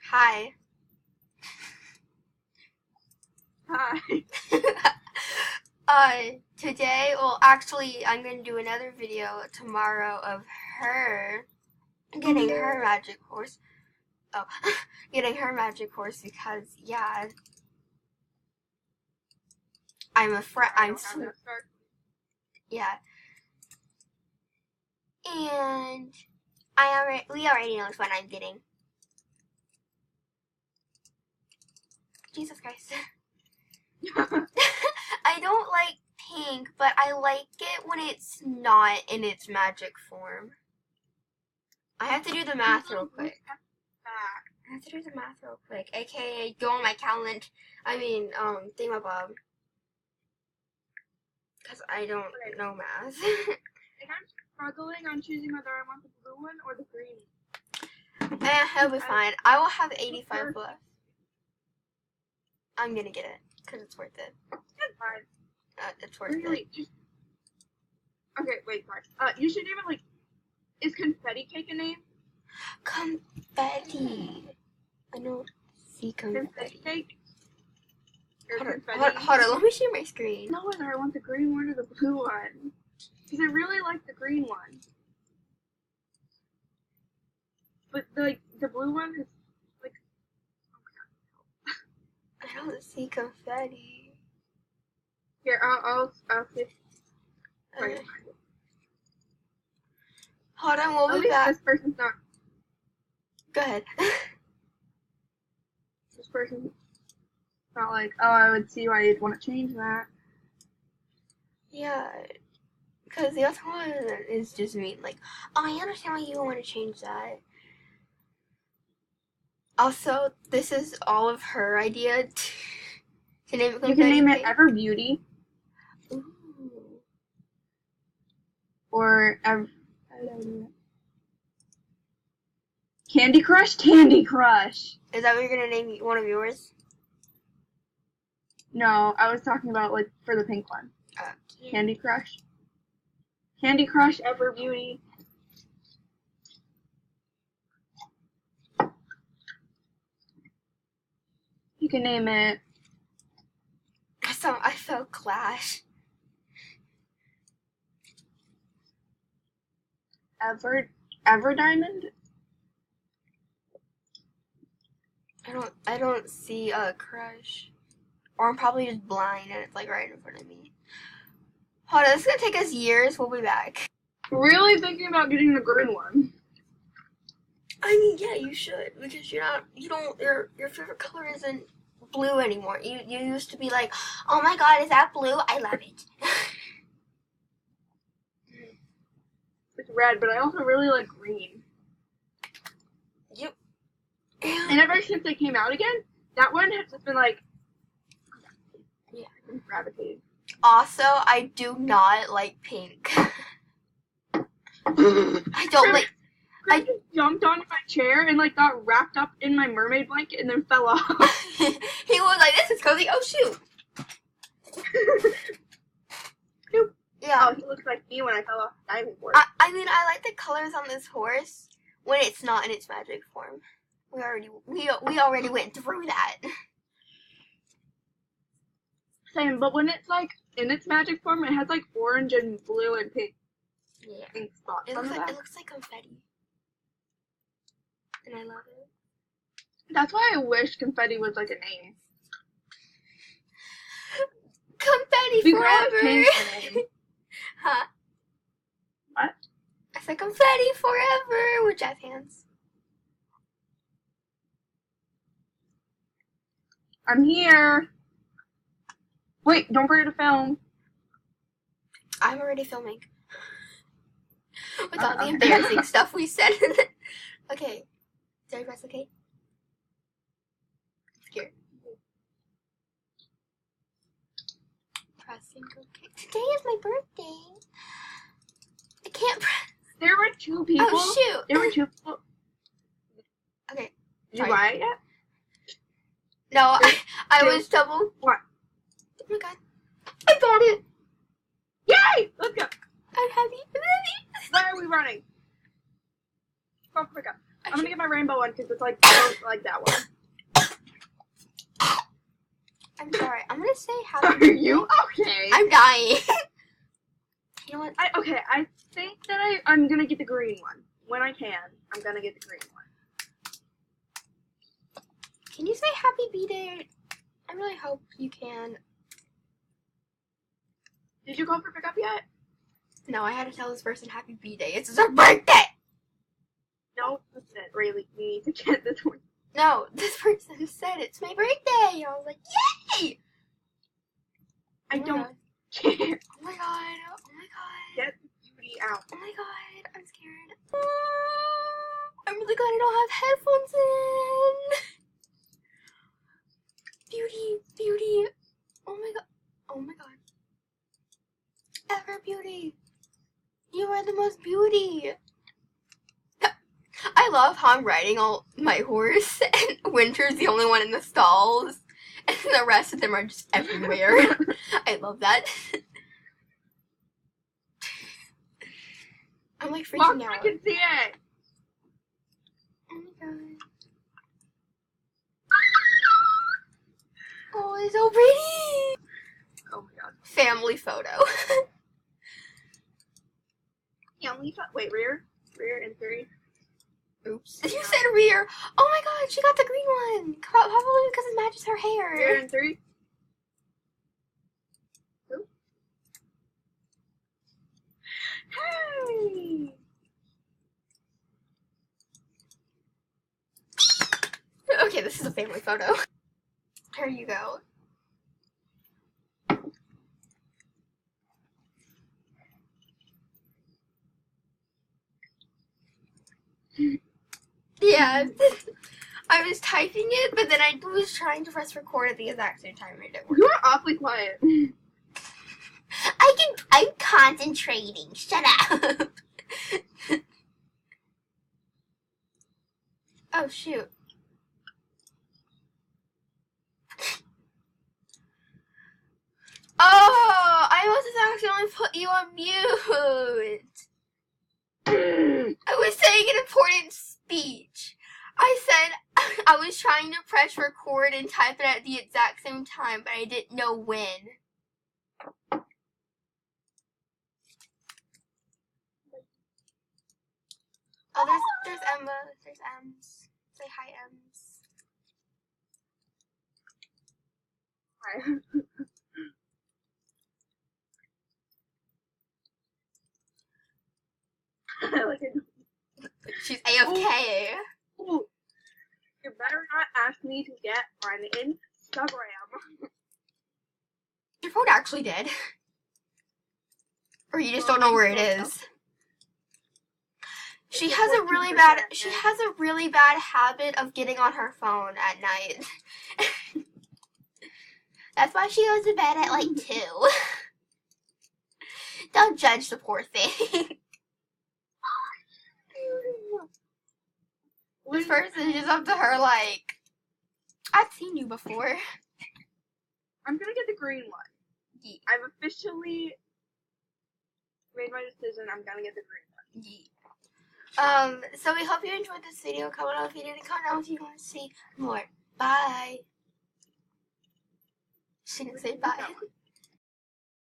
Hi. Hi. Today, well, actually, I'm gonna do another video tomorrow of her getting her magic horse. Oh, getting her magic horse because, yeah, I'm a friend. Yeah. And we already know which one I'm getting. Jesus Christ. I don't like pink, but I like it when it's not in its magic form. I have to do the math real quick. AKA go on my calendar. Thingamabob. Because I don't know math. And I'm struggling on choosing whether I want the blue one or the green. It'll be fine. I will have 85 left. I'm gonna get it because it's worth it. That's fine. It's worth it. Okay, wait, sorry. You should name it like. Is confetti cake a name? Confetti. I don't see confetti. Confetti cake. Hold on, let me share my screen. No, whether I want the green one or the blue one. Because I really like the green one. But the blue one is like. I don't see confetti. Here, I'll see. Hold on, we'll be back. This person's not. Go ahead. This person's not like, oh, I would see why you'd want to change that. Yeah, because the other one is just mean. Like, oh, I understand why you want to change that. Also, this is all of her idea to name it. You can name it Ever Beauty. Ooh. Or Candy Crush? Candy Crush! Is that what you're gonna name one of yours? No, I was talking about like for the pink one. Candy Crush. Candy Crush, Ever Beauty. You can name it. I felt Clash. Ever Diamond? I don't see a crush. Or I'm probably just blind and it's like right in front of me. Hold on, this is gonna take us years. We'll be back. Really thinking about getting the green one. I mean, yeah, you should, because your favorite color isn't blue anymore. You used to be like, oh my god, is that blue? I love it. It's red, but I also really like green. Yep. And ever since they came out again, that one has just been like, yeah, gravitated. Also, I do not like pink. I don't like. I just jumped onto my chair and like got wrapped up in my mermaid blanket and then fell off. He was like, "This is cozy." Oh shoot! Shoot. Yeah. Oh, he looks like me when I fell off the diving board. I mean, I like the colors on this horse when it's not in its magic form. We already went through that. Same, but when it's like in its magic form, it has like orange and blue and pink. Yeah. Pink spots. It looks like confetti. And I love it. That's why I wish confetti was like a name. Confetti forever. Huh? What? I said confetti forever with jazz hands. I'm here. Wait, don't forget to film. I'm already filming. With all the embarrassing stuff we said. Okay. Did I press okay? I'm scared. Pressing okay. Today is my birthday. I can't press. There were two people. Oh shoot. There were two people. Okay. Did you buy it yet? No, I was double. What? Oh my god. I got it. Yay! Let's go. I'm happy. Why are we running? Come on, quick up. I'm gonna get my rainbow one because it's like like that one. I'm sorry. I'm gonna say happy Are birthday. you okay? I'm dying. You know what? I think that I'm gonna get the green one. When I can, I'm gonna get the green one. Can you say happy B-Day? I really hope you can. Did you call for pickup yet? No, I had to tell this person happy B-Day. It's her birthday! No, that's it. Really, we need to get this one. No, this person said it's my birthday. I was like, yay! I Oh my don't God. care. Oh my god. Oh my god. Get beauty out. Oh my god. I'm scared. I'm really glad I don't have headphones in. Beauty. Beauty. Oh my god. Oh my god. Ever Beauty. You are the most beauty. I love how I'm riding all my horse and Winter's the only one in the stalls and the rest of them are just everywhere. I love that. I'm like freaking out. I can see it. Oh my god. Oh, it's so pretty. Oh my god. Family photo. Wait, rear in 3. Oops. You said rear. Oh my god, she got the green one. Probably because it matches her hair. Rear in 3. Ooh. Hey. Okay, this is a family photo. Here you go. Yeah. I was typing it, but then I was trying to press record at the exact same time and it didn't work. You are awfully quiet. I'm concentrating. Shut up. Oh, shoot. Oh, I must have accidentally put you on mute. I was saying an important speech. I said I was trying to press record and type it at the exact same time, but I didn't know when. Oh, there's Emma. There's Ems. Say hi, Ems. Hi. Like She's AFK. Ooh. You better not ask me to get on Instagram. Your phone actually did. Or you just don't know where it is. She has a really bad habit of getting on her phone at night. That's why she goes to bed at like 2. Don't judge the poor thing. This person is just up to her like, I've seen you before. I'm gonna get the green one. Yeet. I've officially made my decision. I'm gonna get the green one. Yeet. So we hope you enjoyed this video. Comment down if you did, and comment down if you want to see more. Bye. She didn't say bye.